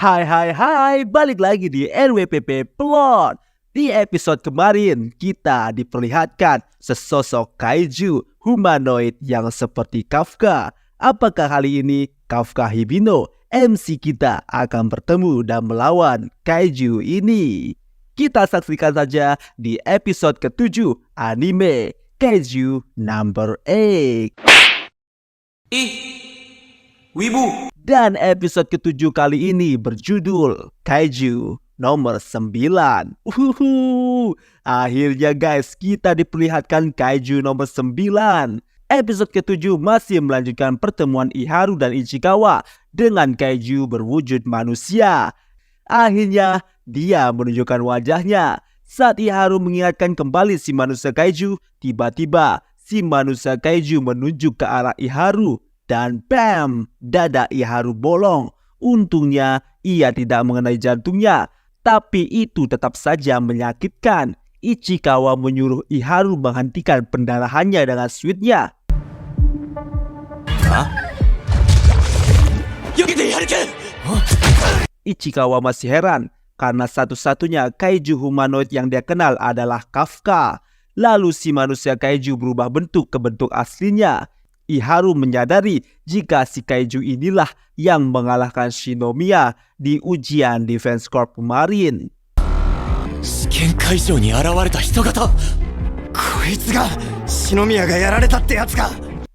Hai, balik lagi di NWPP Plot. Di episode kemarin, kita diperlihatkan sesosok kaiju humanoid yang seperti Kafka. Apakah kali ini Kafka Hibino, MC kita, akan bertemu dan melawan kaiju ini? Kita saksikan saja di episode ke-7 anime Kaiju Number 8. Wibu. Dan episode ke-7 kali ini berjudul Kaiju nomor 9. Akhirnya guys, kita diperlihatkan Kaiju nomor 9. Episode ke-7 masih melanjutkan pertemuan Iharu dan Ichikawa dengan Kaiju berwujud manusia. Akhirnya dia menunjukkan wajahnya. Saat Iharu mengingatkan kembali si manusia Kaiju, tiba-tiba si manusia Kaiju menunjuk ke arah Iharu. Dan bam, dada Iharu bolong. Untungnya ia tidak mengenai jantungnya, tapi itu tetap saja menyakitkan. Ichikawa menyuruh Iharu menghentikan pendarahannya dengan sweetnya. Ichikawa masih heran karena satu-satunya kaiju humanoid yang dia kenal adalah Kafka. Lalu si manusia kaiju berubah bentuk ke bentuk aslinya. Iharu menyadari jika si kaiju inilah yang mengalahkan Shinomiya di ujian Defense Corps kemarin.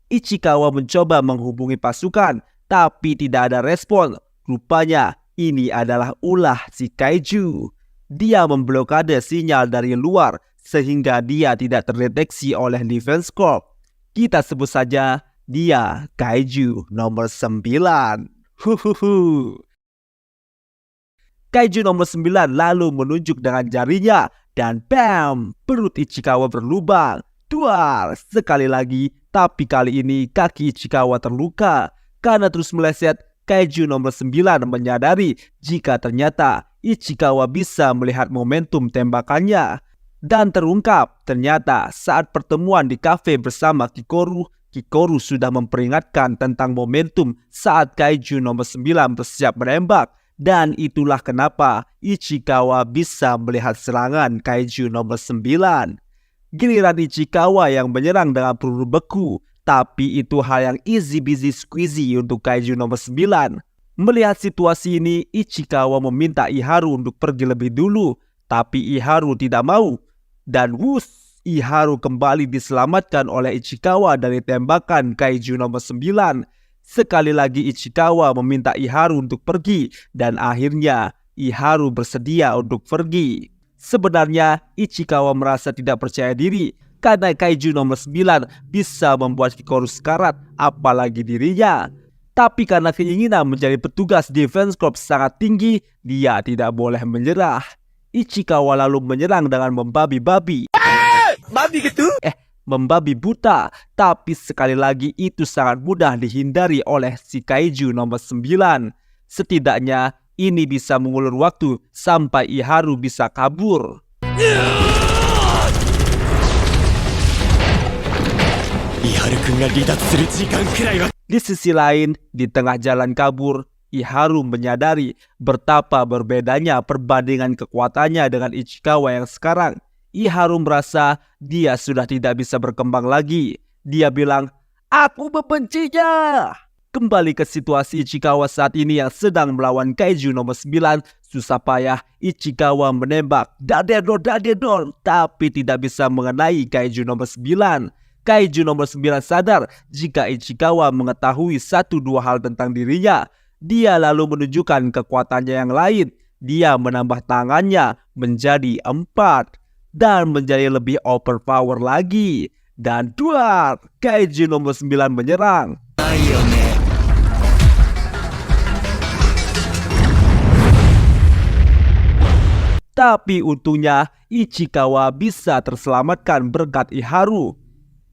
Ichikawa mencoba menghubungi pasukan, tapi tidak ada respon. Rupanya ini adalah ulah si kaiju. Dia memblokade sinyal dari luar sehingga dia tidak terdeteksi oleh Defense Corps. Kita sebut saja dia Kaiju nomor 9. Kaiju nomor 9 lalu menunjuk dengan jarinya dan bam, perut Ichikawa berlubang. Duar, sekali lagi, tapi kali ini kaki Ichikawa terluka. Karena terus meleset, Kaiju nomor 9 menyadari jika ternyata Ichikawa bisa melihat momentum tembakannya. Dan terungkap, ternyata saat pertemuan di kafe bersama Kikoru sudah memperingatkan tentang momentum saat Kaiju nomor 9 bersiap menembak. Dan itulah kenapa Ichikawa bisa melihat serangan Kaiju nomor 9. Giliran Ichikawa yang menyerang dengan peluru beku, tapi itu hal yang easy busy squeezy untuk Kaiju nomor 9. Melihat situasi ini, Ichikawa meminta Iharu untuk pergi lebih dulu, tapi Iharu tidak mau. Dan wus, Iharu kembali diselamatkan oleh Ichikawa dari tembakan Kaiju nomor 9. Sekali lagi Ichikawa meminta Iharu untuk pergi, dan akhirnya Iharu bersedia untuk pergi. Sebenarnya Ichikawa merasa tidak percaya diri karena Kaiju nomor 9 bisa membuat Kikoru sekarat, apalagi dirinya. Tapi karena keinginan menjadi petugas Defense Corps sangat tinggi, dia tidak boleh menyerah. Ichikawa lalu menyerang dengan membabi-babi. Babi gitu? Membabi buta. Tapi sekali lagi itu sangat mudah dihindari oleh si Kaiju nomor 9. Setidaknya ini bisa mengulur waktu sampai Iharu bisa kabur. Di sisi lain, di tengah jalan kabur, Iharu menyadari betapa berbedanya perbandingan kekuatannya dengan Ichikawa yang sekarang. Iharu merasa dia sudah tidak bisa berkembang lagi. Dia bilang, "Aku membencinya." Kembali ke situasi Ichikawa saat ini yang sedang melawan Kaiju nomor 9. Susah payah Ichikawa menembak dadedor, tapi tidak bisa mengenai Kaiju nomor 9. Kaiju nomor 9 sadar jika Ichikawa mengetahui 1-2 hal tentang dirinya. Dia lalu menunjukkan kekuatannya yang lain. Dia menambah tangannya menjadi 4 dan menjadi lebih overpower lagi. Dan duar, Kaiju nomor 9 menyerang. Tapi untungnya Ichikawa bisa terselamatkan berkat Iharu.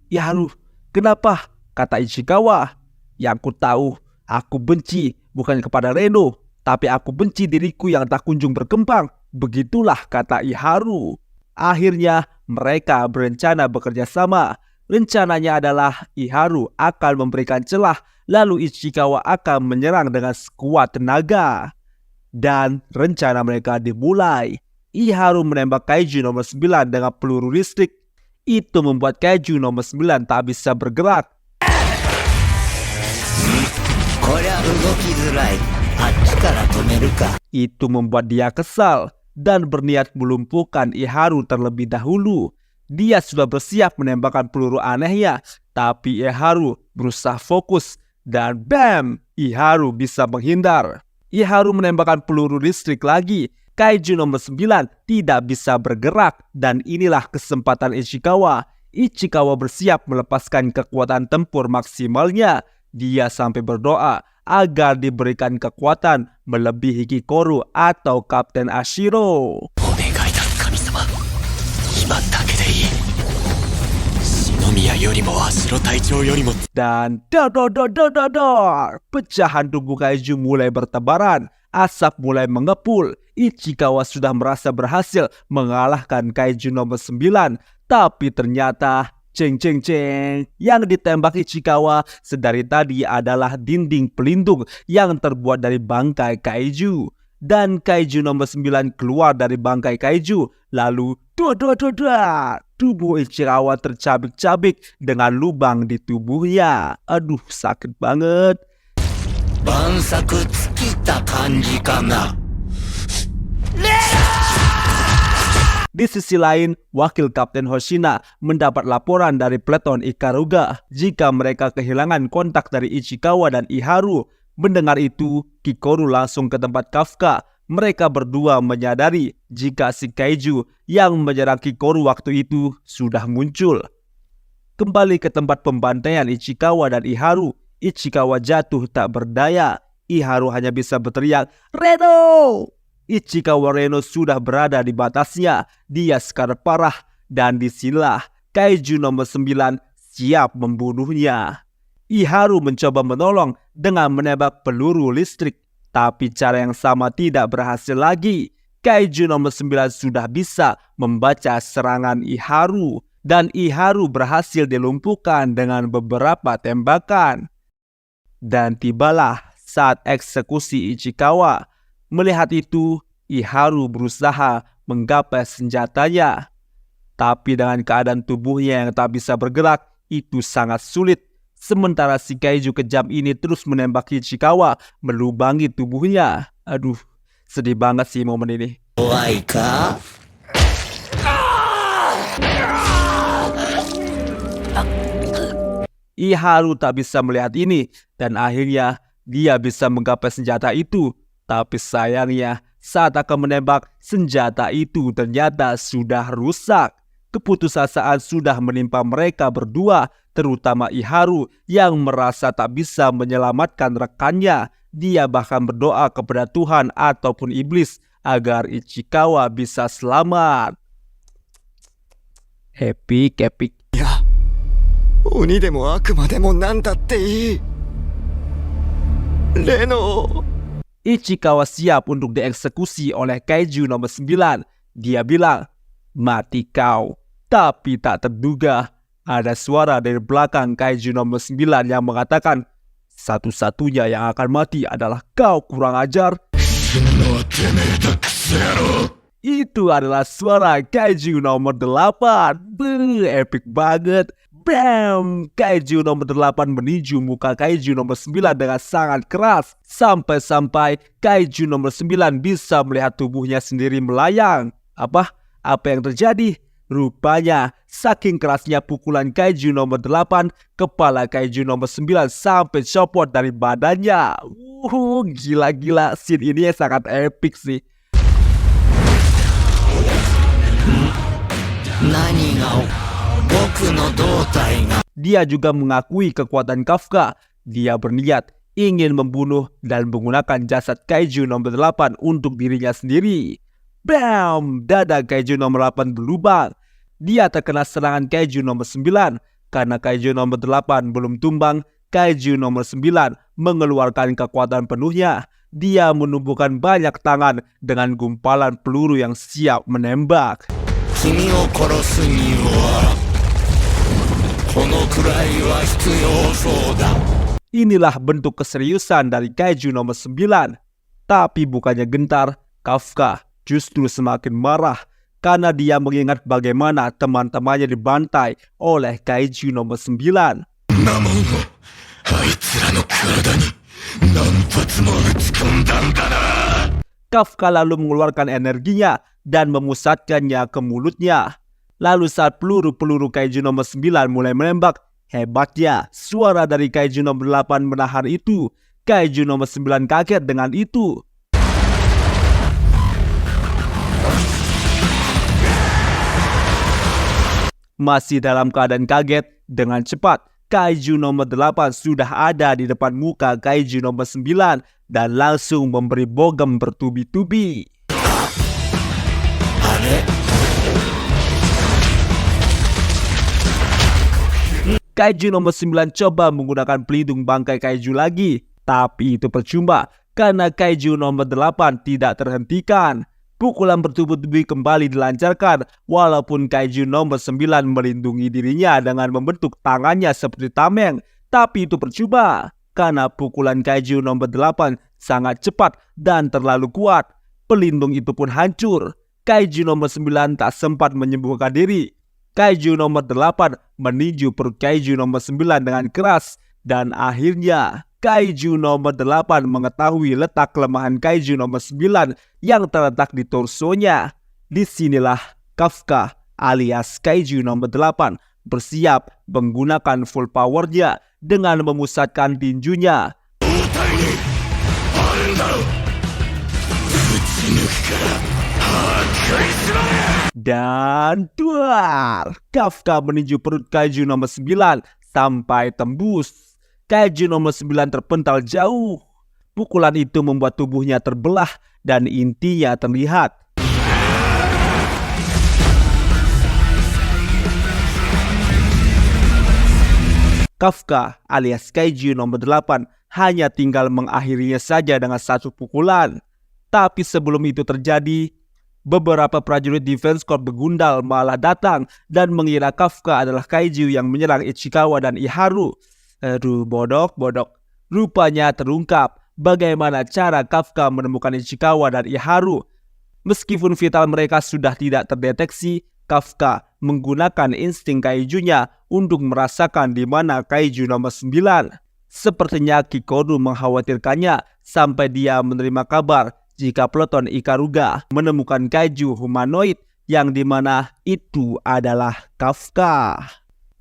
"Iharu, kenapa?" kata Ichikawa. "Yang ku tahu, aku benci bukan kepada Reno, tapi aku benci diriku yang tak kunjung berkembang." Begitulah kata Iharu. Akhirnya mereka berencana bekerja sama. Rencananya adalah Iharu akan memberikan celah, lalu Ichikawa akan menyerang dengan sekuat tenaga. Dan rencana mereka dimulai. Iharu menembak Kaiju nomor 9 dengan peluru listrik. Itu membuat Kaiju nomor 9 tak bisa bergerak. Itu membuat dia kesal dan berniat melumpuhkan Iharu terlebih dahulu. Dia sudah bersiap menembakkan peluru anehnya, tapi Iharu berusaha fokus dan bam, Iharu bisa menghindar. Iharu menembakkan peluru listrik lagi. Kaiju nomor 9 tidak bisa bergerak dan inilah kesempatan Ichikawa. Ichikawa bersiap melepaskan kekuatan tempur maksimalnya. Dia sampai berdoa agar diberikan kekuatan melebihi Kikoru atau Kapten Ashiro. Dan pecahan tubuh Kaiju mulai bertebaran. Asap mulai mengepul. Ichikawa sudah merasa berhasil mengalahkan Kaiju nomor 9. Tapi ternyata ceng. Yang ditembak Ichikawa sedari tadi adalah dinding pelindung yang terbuat dari bangkai Kaiju. Dan Kaiju nomor 9 keluar dari bangkai Kaiju. Lalu tubuh Ichikawa tercabik-cabik dengan lubang di tubuhnya. Aduh, sakit banget. Di sisi lain, wakil Kapten Hoshina mendapat laporan dari Peleton Ikaruga jika mereka kehilangan kontak dari Ichikawa dan Iharu. Mendengar itu, Kikoru langsung ke tempat Kafka. Mereka berdua menyadari jika si Kaiju yang menyerang Kikoru waktu itu sudah muncul. Kembali ke tempat pembantaian Ichikawa dan Iharu, Ichikawa jatuh tak berdaya. Iharu hanya bisa berteriak, "Reno!" Ichikawa Reno sudah berada di batasnya. Dia sekar parah dan disinilah Kaiju nomor 9 siap membunuhnya. Iharu mencoba menolong dengan menembak peluru listrik, tapi cara yang sama tidak berhasil lagi. Kaiju nomor 9 sudah bisa membaca serangan Iharu dan Iharu berhasil dilumpuhkan dengan beberapa tembakan. Dan tibalah saat eksekusi Ichikawa. Melihat itu, Iharu berusaha menggapai senjatanya. Tapi dengan keadaan tubuhnya yang tak bisa bergerak, itu sangat sulit. Sementara si Kaiju kejam ini terus menembak Ichikawa, melubangi tubuhnya. Aduh, sedih banget sih momen ini. Iharu tak bisa melihat ini dan akhirnya dia bisa menggapai senjata itu. Tapi sayangnya saat akan menembak, senjata itu ternyata sudah rusak. Keputusasaan sudah menimpa mereka berdua, terutama Iharu yang merasa tak bisa menyelamatkan rekannya. Dia bahkan berdoa kepada Tuhan ataupun iblis agar Ichikawa bisa selamat. Epic. 鬼でも悪魔でもなんだっていい。レノ。 Ichikawa siap untuk dieksekusi oleh Kaiju nomor 9. Dia bilang, "Mati kau." Tapi tak terduga, ada suara dari belakang Kaiju nomor 9 yang mengatakan, "Satu-satunya yang akan mati adalah kau, kurang ajar." Itu adalah suara Kaiju nomor 8. Epic banget. Bam! Kaiju nomor 8 meninju muka Kaiju nomor 9 dengan sangat keras. Sampai-sampai Kaiju nomor 9 bisa melihat tubuhnya sendiri melayang. Apa yang terjadi? Rupanya saking kerasnya pukulan Kaiju nomor 8, kepala Kaiju nomor 9 sampai copot dari badannya. Gila. Scene ini sangat epic sih. Dia juga mengakui kekuatan Kafka. Dia berniat ingin membunuh dan menggunakan jasad Kaiju nomor 8 untuk dirinya sendiri. Bam! Dada Kaiju nomor 8 berlubang. Dia terkena serangan Kaiju nomor 9. Karena Kaiju nomor 8 belum tumbang, Kaiju nomor 9 mengeluarkan kekuatan penuhnya. Dia menumbuhkan banyak tangan dengan gumpalan peluru yang siap menembak. 君を殺すにはこのくらいは必要そうだ. Inilah bentuk keseriusan dari kaiju nomor 9. Tapi bukannya gentar, Kafka justru semakin marah karena dia mengingat bagaimana teman-temannya dibantai oleh kaiju nomor 9. Kafka lalu mengeluarkan energinya dan memusatkannya ke mulutnya. Lalu saat peluru-peluru kaiju nomor 9 mulai menembak, hebatnya suara dari kaiju nomor 8 menahan itu. Kaiju nomor 9 kaget dengan itu. Masih dalam keadaan kaget, dengan cepat kaiju nomor 8 sudah ada di depan muka kaiju nomor 9 dan langsung memberi bogem bertubi-tubi. Kaiju nomor 9 coba menggunakan pelindung bangkai kaiju lagi, tapi itu percuma karena kaiju nomor 8 tidak terhentikan. Pukulan bertubi-tubi kembali dilancarkan walaupun kaiju nomor 9 melindungi dirinya dengan membentuk tangannya seperti tameng, tapi itu percuma karena pukulan kaiju nomor 8 sangat cepat dan terlalu kuat. Pelindung itu pun hancur. Kaiju nomor 9 tak sempat menyembuhkan diri. Kaiju nomor 8 meninju perut kaiju nomor 9 dengan keras dan akhirnya kaiju nomor 8 mengetahui letak kelemahan kaiju nomor 9 yang terletak di torsonya. Disinilah Kafka alias kaiju nomor 8 bersiap menggunakan full powernya dengan memusatkan tinjunya. Dan duar, Kafka meninju perut kaiju nomor 9 sampai tembus. Kaiju nomor 9 terpental jauh. Pukulan itu membuat tubuhnya terbelah dan intinya terlihat. Kafka alias kaiju nomor 8 hanya tinggal mengakhirinya saja dengan satu pukulan. Tapi sebelum itu terjadi, beberapa prajurit Defense Corps begundal malah datang dan mengira Kafka adalah kaiju yang menyerang Ichikawa dan Iharu. Aduh, bodok. Rupanya terungkap bagaimana cara Kafka menemukan Ichikawa dan Iharu. Meskipun vital mereka sudah tidak terdeteksi, Kafka menggunakan insting kaijunya untuk merasakan di mana kaiju nomor 9. Sepertinya Kikoru mengkhawatirkannya sampai dia menerima kabar jika Peleton Ikaruga menemukan kaiju humanoid yang dimana itu adalah Kafka.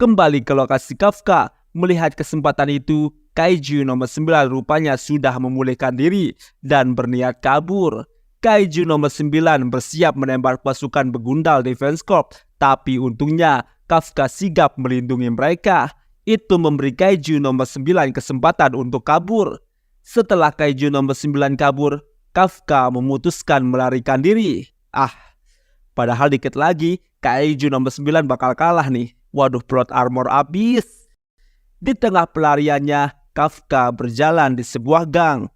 Kembali ke lokasi Kafka, melihat kesempatan itu, kaiju nomor 9 rupanya sudah memulihkan diri dan berniat kabur. Kaiju nomor 9 bersiap menembak pasukan begundal Defense Corps, tapi untungnya Kafka sigap melindungi mereka. Itu memberi kaiju nomor 9 kesempatan untuk kabur. Setelah kaiju nomor 9 kabur, Kafka memutuskan melarikan diri. Padahal dikit lagi kaiju nomor 9 bakal kalah nih. Waduh, plot armor habis. Di tengah pelariannya, Kafka berjalan di sebuah gang.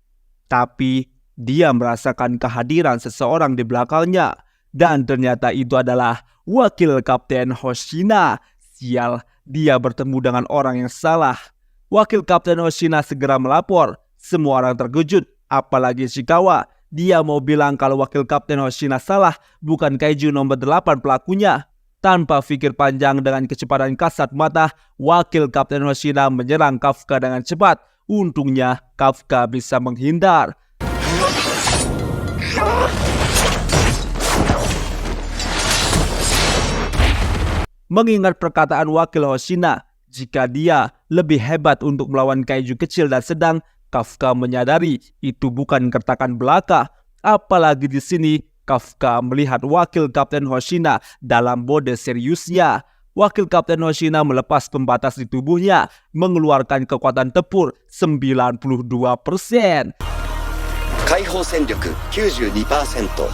Tapi dia merasakan kehadiran seseorang di belakangnya. Dan ternyata itu adalah Wakil Kapten Hoshina. Sial, dia bertemu dengan orang yang salah. Wakil Kapten Hoshina segera melapor. Semua orang terkejut, apalagi Ishikawa. Dia mau bilang kalau Wakil Kapten Hoshina salah, bukan kaiju nomor 8 pelakunya. Tanpa pikir panjang, dengan kecepatan kasat mata, Wakil Kapten Hoshina menyerang Kafka dengan cepat. Untungnya Kafka bisa menghindar. Mengingat perkataan Wakil Hoshina, jika dia lebih hebat untuk melawan kaiju kecil dan sedang, Kafka menyadari itu bukan gertakan belaka. Apalagi di sini Kafka melihat Wakil Kapten Hoshina dalam mode seriusnya. Wakil Kapten Hoshina melepas pembatas di tubuhnya, mengeluarkan kekuatan tempur 92%. 解放戦力 92%.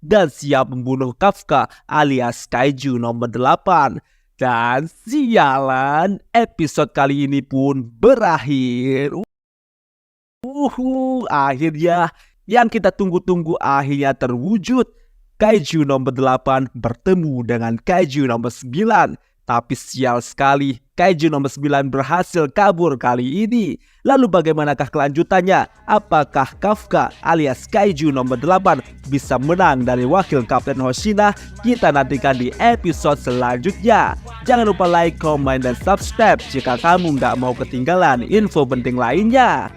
Dan siap membunuh Kafka alias kaiju nomor 8. Dan sialan, episode kali ini pun berakhir. Akhirnya Yang kita tunggu-tunggu akhirnya terwujud. Kaiju nomor 8 bertemu dengan Kaiju nomor 9. Tapi sial sekali, Kaiju nomor 9 berhasil kabur kali ini. Lalu bagaimanakah kelanjutannya? Apakah Kafka alias Kaiju nomor 8 bisa menang dari wakil Kapten Hoshina? Kita nantikan di episode selanjutnya. Jangan lupa like, comment, dan subscribe jika kamu nggak mau ketinggalan info penting lainnya.